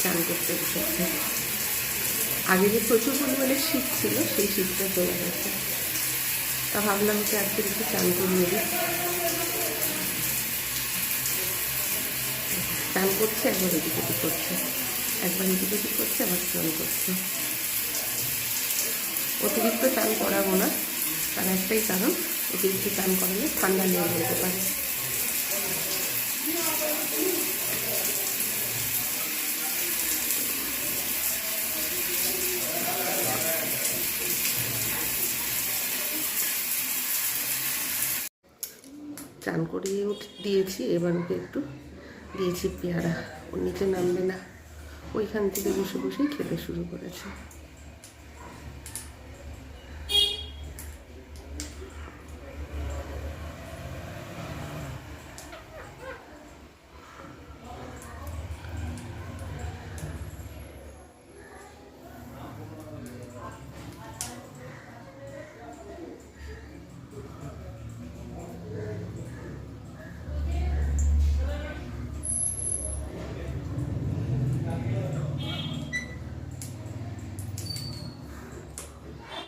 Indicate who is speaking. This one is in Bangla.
Speaker 1: চান করতে বসেছে। আগে যে প্রচুর পরিমাণে শীত ছিল সেই শীতটা চলে গেছে। তা ভাবলাম যে আজকে একটু চান করিয়ে দিই। চান করছে, একবার এদিকে ওদিক করছে, একবার এদিকে ওদিক করছে, আবার চান করছে। অতিরিক্ত চান করাবো না, তার একটাই কারণ, অতিরিক্ত চান করালে ঠান্ডা লেগে যেতে পারে। চান করিয়ে দিয়েছি, এবার ওকে একটু দিয়েছি পেয়ারা। ওর নিচে নামবে না, ওইখান থেকে বসে বসেই খেতে শুরু করেছে।